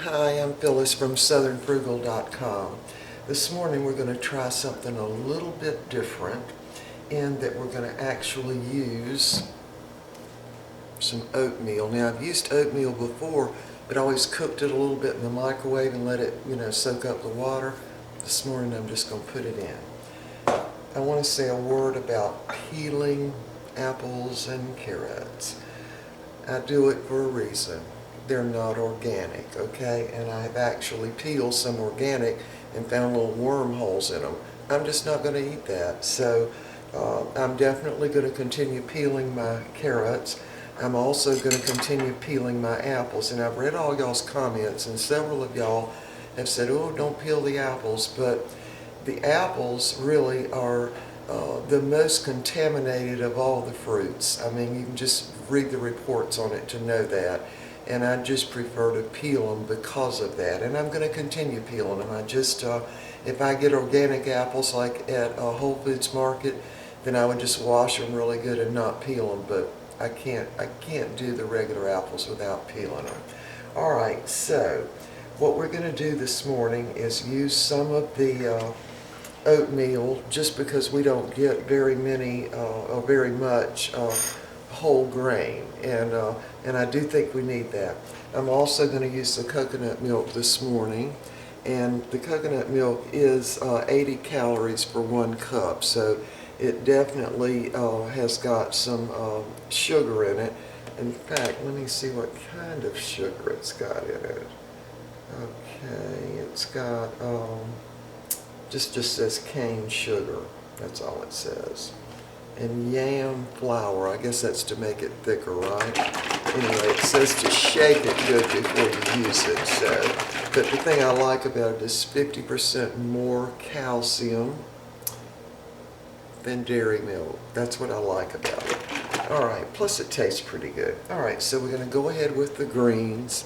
Hi, I'm Phyllis from southernfrugal.com. This morning we're going to try something a little bit different in that we're going to actually use some oatmeal. Now I've used oatmeal before, but I always cooked it a little bit in the microwave and let it, soak up the water. This morning I'm just going to put it in. I want to say a word about peeling apples and carrots. I do it for a reason. They're not organic, okay? And I've actually peeled some organic and found little wormholes in them. I'm just not going to eat that. So I'm definitely going to continue peeling my carrots. I'm also going to continue peeling my apples. And I've read all y'all's comments, and several of y'all have said, oh, don't peel the apples. But the apples really are the most contaminated of all the fruits. I mean, you can just read the reports on it to know that. And I just prefer to peel them because of that. And I'm going to continue peeling them. I just, if I get organic apples like at a Whole Foods market, then I would just wash them really good and not peel them. But I can't do the regular apples without peeling them. All right, so what we're going to do this morning is use some of the oatmeal, just because we don't get very many or very much whole grain, and I do think we need that. I'm also going to use the coconut milk this morning, and the coconut milk is 80 calories for 1 cup, so it definitely has got some sugar in it. In fact, let me see what kind of sugar it's got in it. Okay, it's got just says cane sugar. That's all it says. And yam flour. I guess that's to make it thicker, right? Anyway, it says to shake it good before you use it. So, but the thing I like about it is 50% more calcium than dairy milk. That's what I like about it. All right, plus it tastes pretty good. All right, so we're going to go ahead with the greens.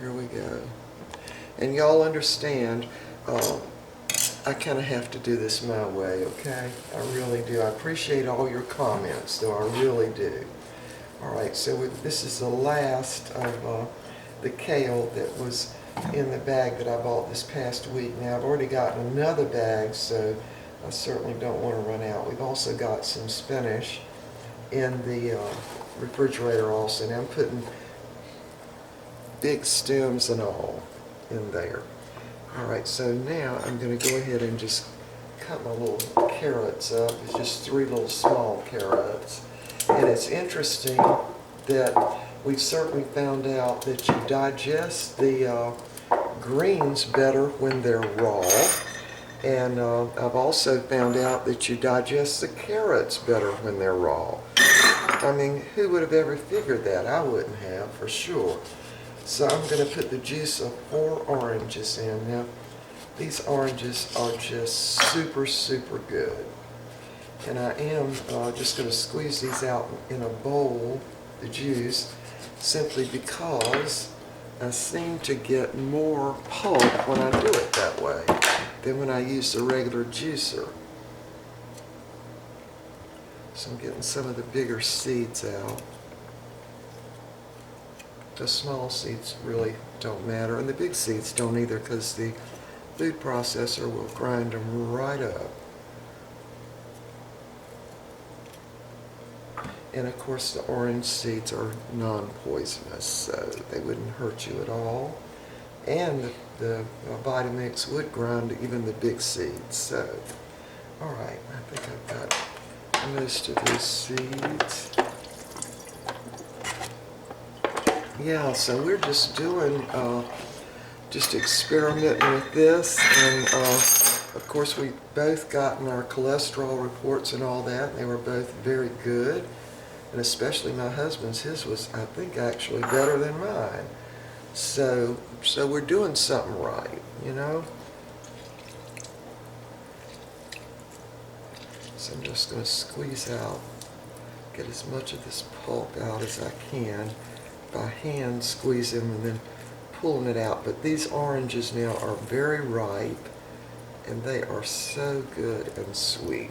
Here we go. And y'all understand, I kind of have to do this my way, okay? I really do. I appreciate all your comments, though. I really do. All right, so this is the last of the kale that was in the bag that I bought this past week. Now, I've already gotten another bag, so I certainly don't want to run out. We've also got some spinach in the refrigerator also. Now, I'm putting big stems and all in there. All right, so now I'm going to go ahead and just cut my little carrots up. It's just 3 little small carrots. And it's interesting that we've certainly found out that you digest the greens better when they're raw. And I've also found out that you digest the carrots better when they're raw. I mean, who would have ever figured that? I wouldn't have, for sure. So I'm going to put the juice of 4 oranges in. Now, these oranges are just super, super good. And I am just going to squeeze these out in a bowl, the juice, simply because I seem to get more pulp when I do it that way than when I use the regular juicer. So I'm getting some of the bigger seeds out. The small seeds really don't matter, and the big seeds don't either, because the food processor will grind them right up. And of course the orange seeds are non-poisonous, so they wouldn't hurt you at all. And the Vitamix would grind even the big seeds. So, all right, I think I've got most of these seeds. Yeah, so we're just doing, just experimenting with this, and of course we've both gotten our cholesterol reports and all that, and they were both very good, and especially my husband's, his was, I think, actually better than mine. So we're doing something right, you know? So I'm just going to squeeze out, get as much of this pulp out as I can, by hand squeeze them and then pulling it out. But these oranges now are very ripe, and they are so good and sweet.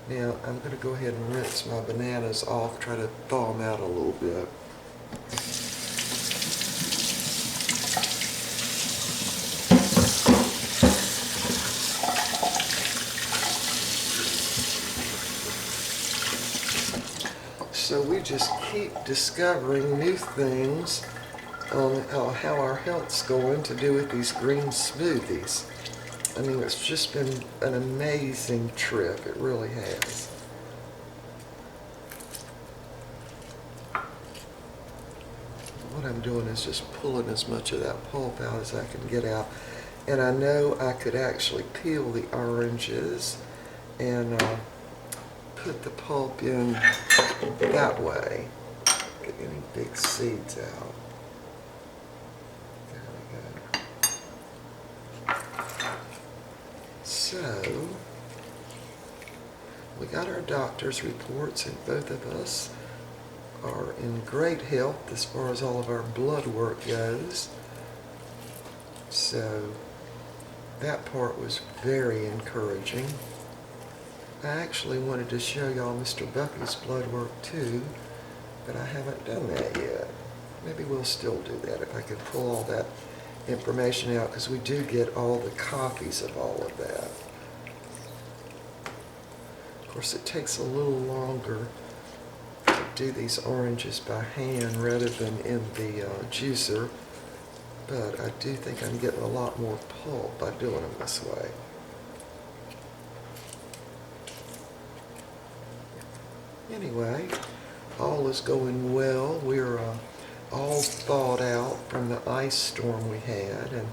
Now I'm going to go ahead and rinse my bananas off, try to thaw them out a little bit. So we just keep discovering new things on how our health's going to do with these green smoothies. I mean, it's just been an amazing trip. It really has. What I'm doing is just pulling as much of that pulp out as I can get out. And I know I could actually peel the oranges and put the pulp in that way. Get any big seeds out. There we go. So, we got our doctor's reports, and both of us are in great health as far as all of our blood work goes. So, that part was very encouraging. I actually wanted to show y'all Mr. Bucky's blood work too, but I haven't done that yet. Maybe we'll still do that if I could pull all that information out, because we do get all the copies of all of that. Of course, it takes a little longer to do these oranges by hand rather than in the juicer, but I do think I'm getting a lot more pulp by doing them this way. Anyway, all is going well. We're all thawed out from the ice storm we had, and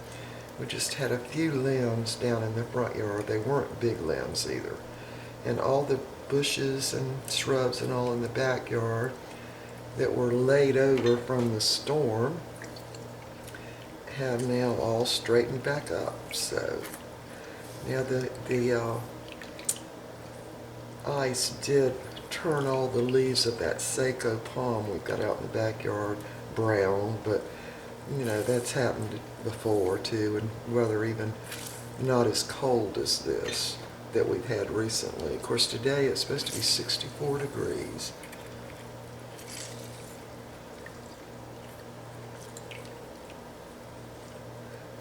we just had a few limbs down in the front yard. They weren't big limbs either. And all the bushes and shrubs and all in the backyard that were laid over from the storm have now all straightened back up. So now the ice did turn all the leaves of that Seiko palm we've got out in the backyard brown, but you know, that's happened before too, and weather even not as cold as this that we've had recently. Of course, today it's supposed to be 64 degrees.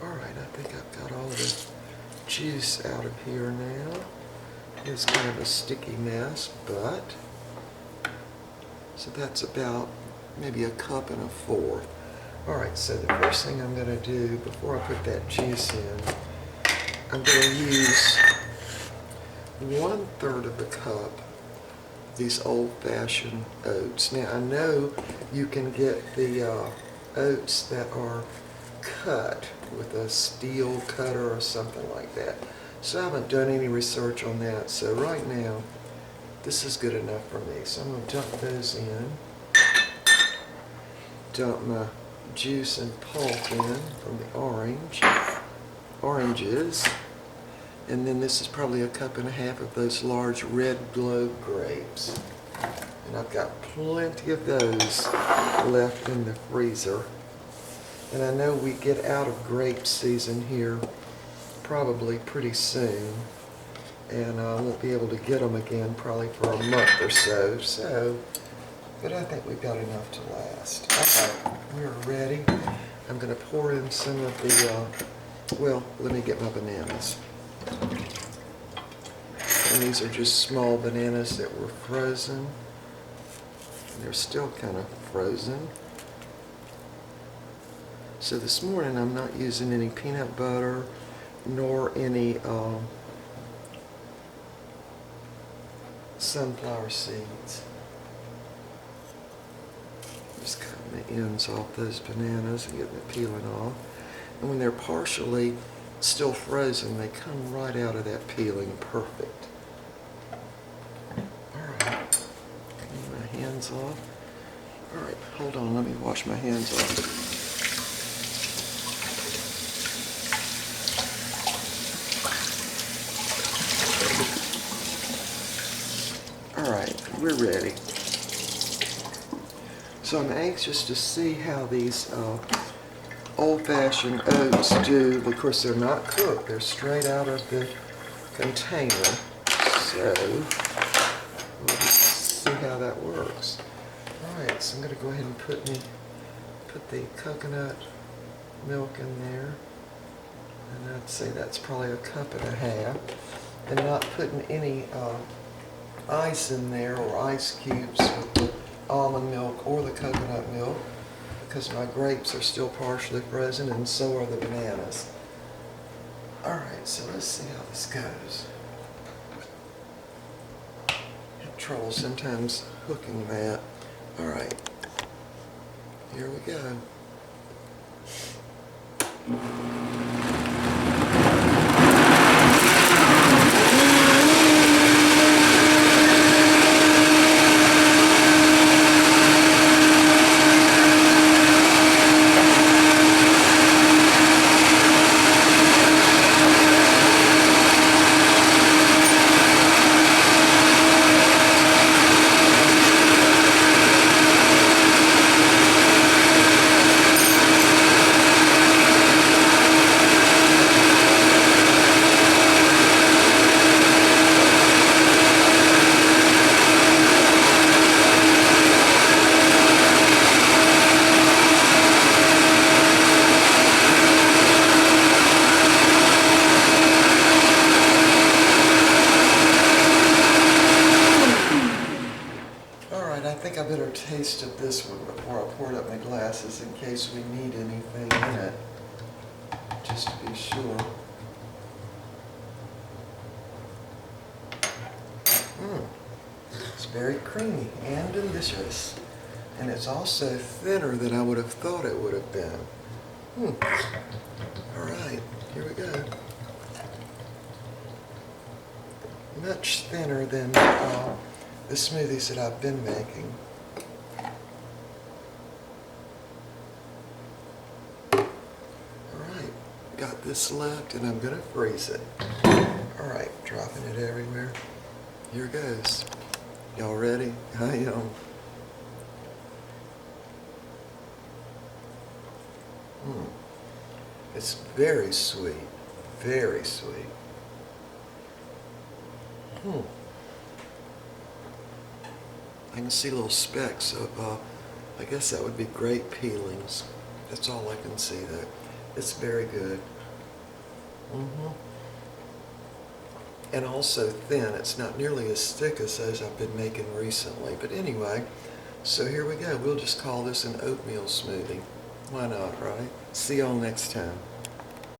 Alright, I think I've got all the juice out of here now. It's kind of a sticky mess, but so that's about maybe 1 1/4 cups. Alright, so the first thing I'm going to do before I put that juice in, I'm going to use 1/3 of a cup of these old-fashioned oats. Now I know you can get the oats that are cut with a steel cutter or something like that. So I haven't done any research on that. So right now, this is good enough for me. So I'm going to dump those in. Dump my juice and pulp in from the oranges. And then this is probably 1.5 cups of those large red globe grapes. And I've got plenty of those left in the freezer. And I know we get out of grape season here probably pretty soon, and I won't be able to get them again probably for a month or so, but I think we've got enough to last. Okay, we're ready. I'm going to pour in some of the, well, let me get my bananas. And these are just small bananas that were frozen. And they're still kind of frozen. So this morning I'm not using any peanut butter nor any sunflower seeds. Just cutting the ends off those bananas and getting the peeling off. And when they're partially still frozen, they come right out of that peeling perfect. Alright, clean my hands off. Alright, hold on, let me wash my hands off. Alright, we're ready. So I'm anxious to see how these old-fashioned oats do. Of course, they're not cooked. They're straight out of the container. So, we'll see how that works. Alright, so I'm going to go ahead and put the coconut milk in there. And I'd say that's probably 1.5 cups. And not putting any ice in there or ice cubes with the almond milk or the coconut milk because my grapes are still partially frozen and so are the bananas. All right, so let's see how this goes. I have trouble sometimes hooking that. All right, here we go. I think I better taste of this one before I pour it up my glasses in case we need anything in it, just to be sure. It's very creamy and delicious. And it's also thinner than I would have thought it would have been. All right, here we go. Much thinner than the smoothies that I've been making. Alright, got this left and I'm going to freeze it. Alright, dropping it everywhere. Here goes. Y'all ready? I am. It's very sweet. Very sweet. I can see little specks of, I guess that would be grape peelings. That's all I can see there. It's very good. And also thin. It's not nearly as thick as those I've been making recently. But anyway, so here we go. We'll just call this an oatmeal smoothie. Why not, right? See y'all next time.